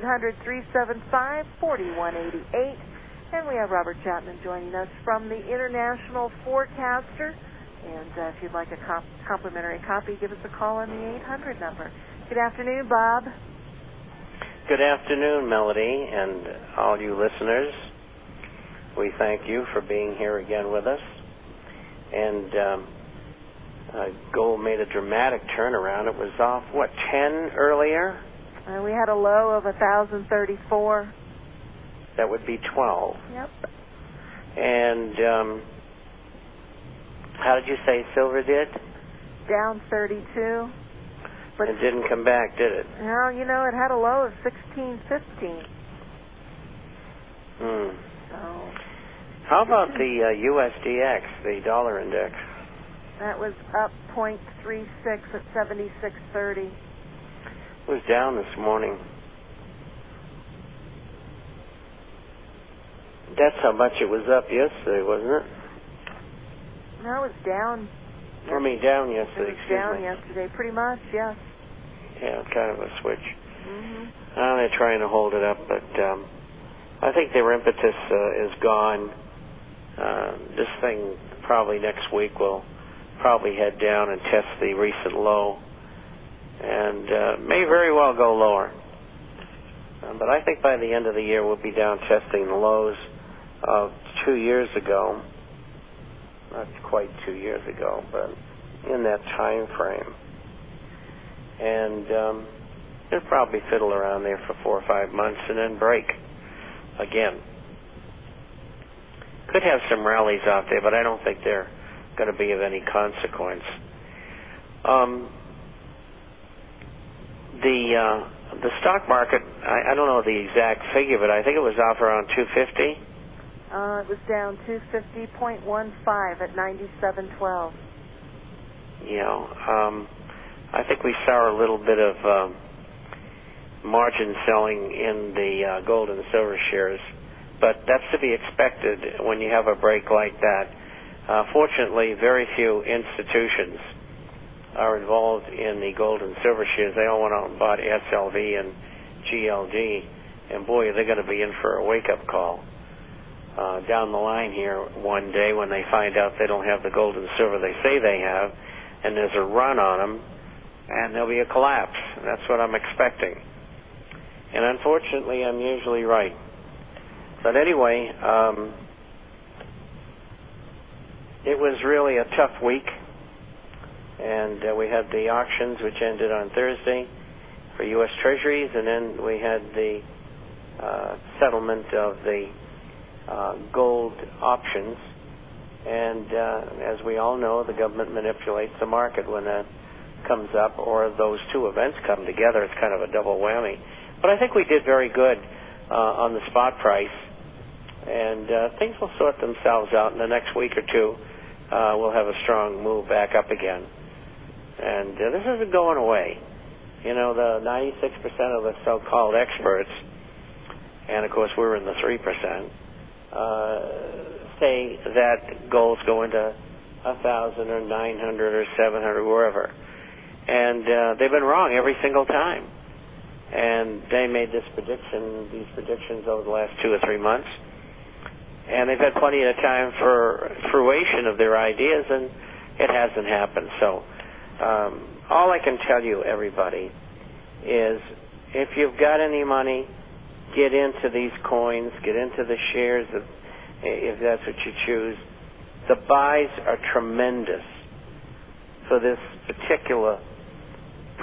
800-375-4188. And we have Robert Chapman joining us from the International Forecaster. And if you'd like a complimentary copy, give us a call on the 800 number. Good afternoon, Bob. Good afternoon, Melody, and all you listeners. We thank you for being here again with us. And gold made a dramatic turnaround. It was off, 10 earlier? We had a low of 1,034. That would be 12. Yep. And how did you say silver did? Down 32. But it didn't come back, did it? No, it had a low of 16.15. Hmm. So. How about the USDX, the dollar index? That was up 0.36 at 76.30. It was down this morning. That's how much it was up yesterday, wasn't it? No, it was down. Down yesterday. It was down yesterday, pretty much, yes. Yeah, kind of a switch. Mm-hmm. They're trying to hold it up, but I think their impetus is gone. This thing probably next week will probably head down and test the recent low, and may very well go lower. But I think by the end of the year we'll be down testing the lows of 2 years ago. Not quite 2 years ago, but in that time frame. And they'll probably fiddle around there for 4 or 5 months and then break again. Could have some rallies out there, but I don't think they're going to be of any consequence. The stock market, I don't know the exact figure, but I think it was off around 250. It was down 250.15 at 97.12. I think we saw a little bit of margin selling in the gold and silver shares, but that's to be expected when you have a break like that. Fortunately, very few institutions are involved in the gold and silver shares. They all went out and bought SLV and GLD, and boy, they're going to be in for a wake-up call down the line here one day when they find out they don't have the gold and silver they say they have, and there's a run on them, and there'll be a collapse. That's what I'm expecting. And unfortunately, I'm usually right. But anyway, it was really a tough week. And we had the auctions, which ended on Thursday for U.S. Treasuries, and then we had the settlement of the gold options. And as we all know, the government manipulates the market when that comes up, or those two events come together. It's kind of a double whammy. But I think we did very good on the spot price, and things will sort themselves out in the next week or two. We'll have a strong move back up again. And this isn't going away. The 96% of the so-called experts, and of course we're in the 3%, say that gold's going to 1,000 or 900 or 700, wherever. And they've been wrong every single time. And they made these predictions over the last 2 or 3 months. And they've had plenty of time for fruition of their ideas, and it hasn't happened. So all I can tell you, everybody, is if you've got any money, get into these coins, get into the shares, if that's what you choose. The buys are tremendous for this particular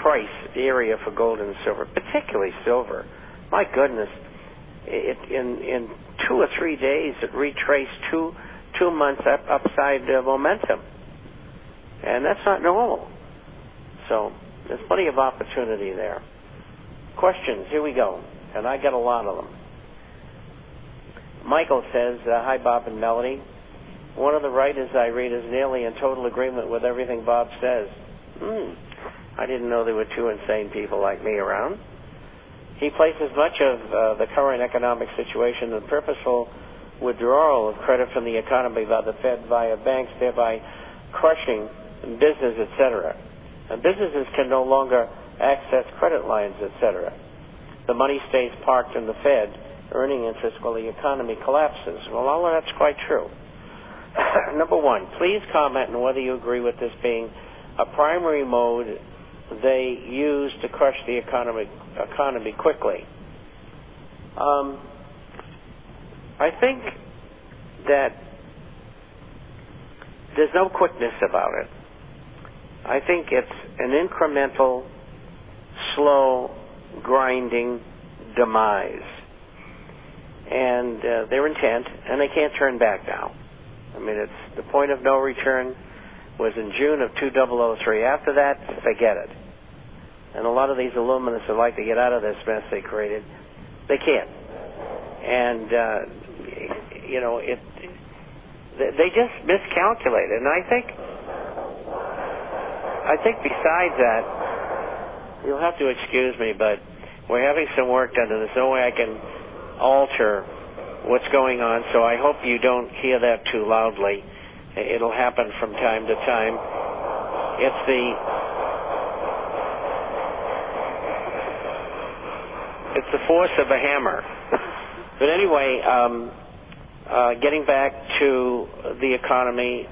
price area for gold and silver, particularly silver. My goodness, in 2 or 3 days, it retraced two months upside momentum, and that's not normal. So there's plenty of opportunity there. Questions? Here we go, and I got a lot of them. Michael says, hi, Bob and Melody. One of the writers I read is nearly in total agreement with everything Bob says. I didn't know there were two insane people like me around. He places much of the current economic situation in purposeful withdrawal of credit from the economy by the Fed via banks, thereby crushing business, etc. And businesses can no longer access credit lines, etc. the money stays parked in the Fed, earning interest while the economy collapses. Well, all of that's quite true. Number one, please comment on whether you agree with this being a primary mode they use to crush the economy quickly. I think that there's no quickness about it. I think it's an incremental, slow, grinding demise. And their intent, and they can't turn back now. I mean, it's the point of no return was in June of 2003. After that, forget it. And a lot of these illuminists would like to get out of this mess they created. They can't. And, they just miscalculated. And I think besides that, you'll have to excuse me, but we're having some work done, and there's no way I can alter what's going on, so I hope you don't hear that too loudly. It'll happen from time to time. It's the force of a hammer. But anyway, getting back to the economy,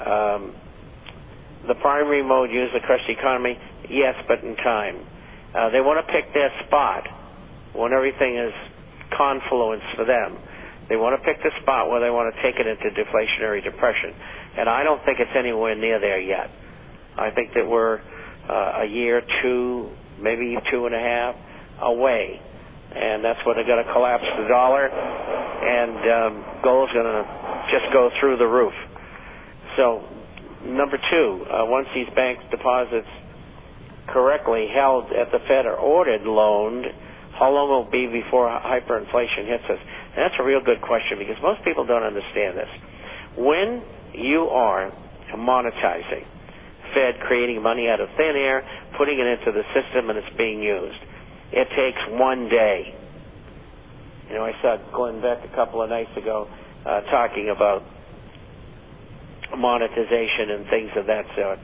the primary mode used to crush the economy, yes, but in time. They want to pick their spot when everything is confluence for them. They want to pick the spot where they want to take it into deflationary depression. And I don't think it's anywhere near there yet. I think that we're a year, two, maybe 2.5 away. And that's when they're going to collapse the dollar, and gold's going to just go through the roof. So, number two, once these bank deposits correctly held at the Fed are ordered loaned, how long will it be before hyperinflation hits us? And that's a real good question, because most people don't understand this. When you are monetizing, Fed creating money out of thin air, putting it into the system, and it's being used, it takes 1 day. I saw Glenn Beck a couple of nights ago talking about monetization and things of that sort.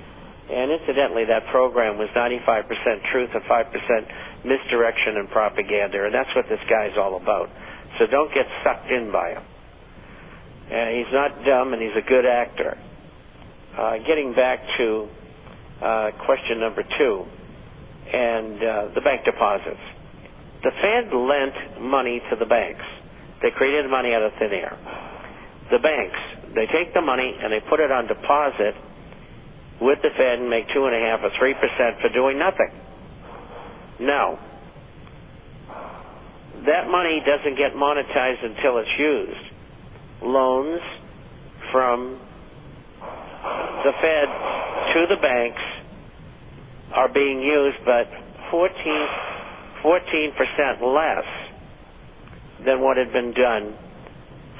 And incidentally, that program was 95% truth and 5% misdirection and propaganda, and that's what this guy's all about. So don't get sucked in by him. And he's not dumb, and he's a good actor. Getting back to question number two, and the bank deposits. The Fed lent money to the banks. They created money out of thin air. The banks, they take the money and they put it on deposit with the Fed and make 2.5 or 3% for doing nothing. Now, that money doesn't get monetized until it's used. Loans from the Fed to the banks are being used, but 14% less than what had been done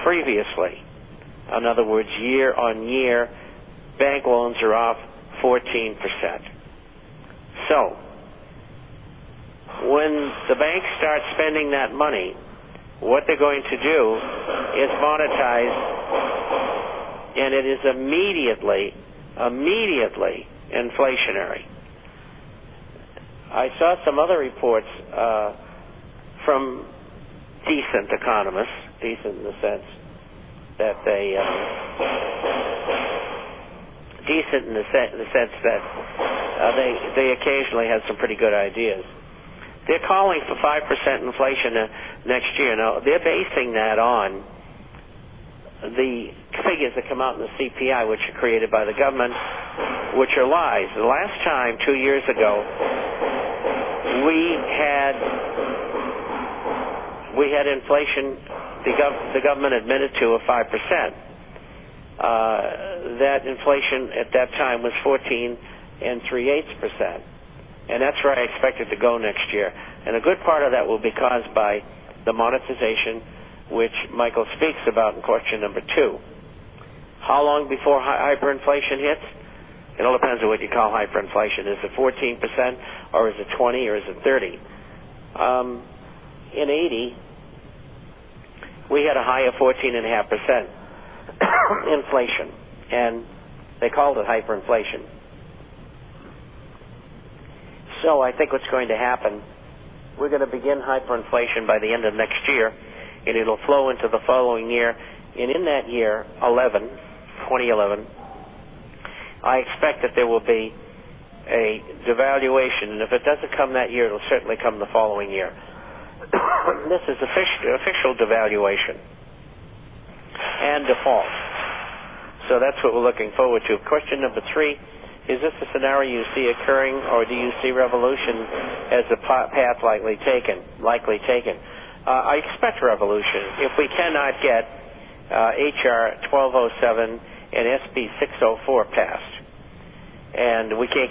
previously. In other words, year on year, bank loans are off 14%. So, when the banks start spending that money, what they're going to do is monetize, and it is immediately inflationary. I saw some other reports from decent economists, decent in the sense that they, decent in the sense that they occasionally have some pretty good ideas. They're calling for 5% inflation next year. Now, they're basing that on the figures that come out in the CPI, which are created by the government, which are lies. The last time, 2 years ago, we had inflation, the government admitted to, of 5%. That inflation at that time was 14 3/8%. And that's where I expect it to go next year. And a good part of that will be caused by the monetization, which Michael speaks about in question number two. How long before hyperinflation hits? It all depends on what you call hyperinflation. Is it 14%, or is it 20, or is it 30? In 80, we had a high of 14.5% inflation, and they called it hyperinflation. So I think what's going to happen we're going to begin hyperinflation by the end of next year, and it'll flow into the following year. And in that year, 2011, I expect that there will be a devaluation, and if it doesn't come that year, it'll certainly come the following year. This is official devaluation and default. So that's what we're looking forward to. Question number 3, is this a scenario you see occurring, or do you see revolution as a path likely taken? I expect revolution. If we cannot get H.R. 1207 and SB 604 passed, and we can't get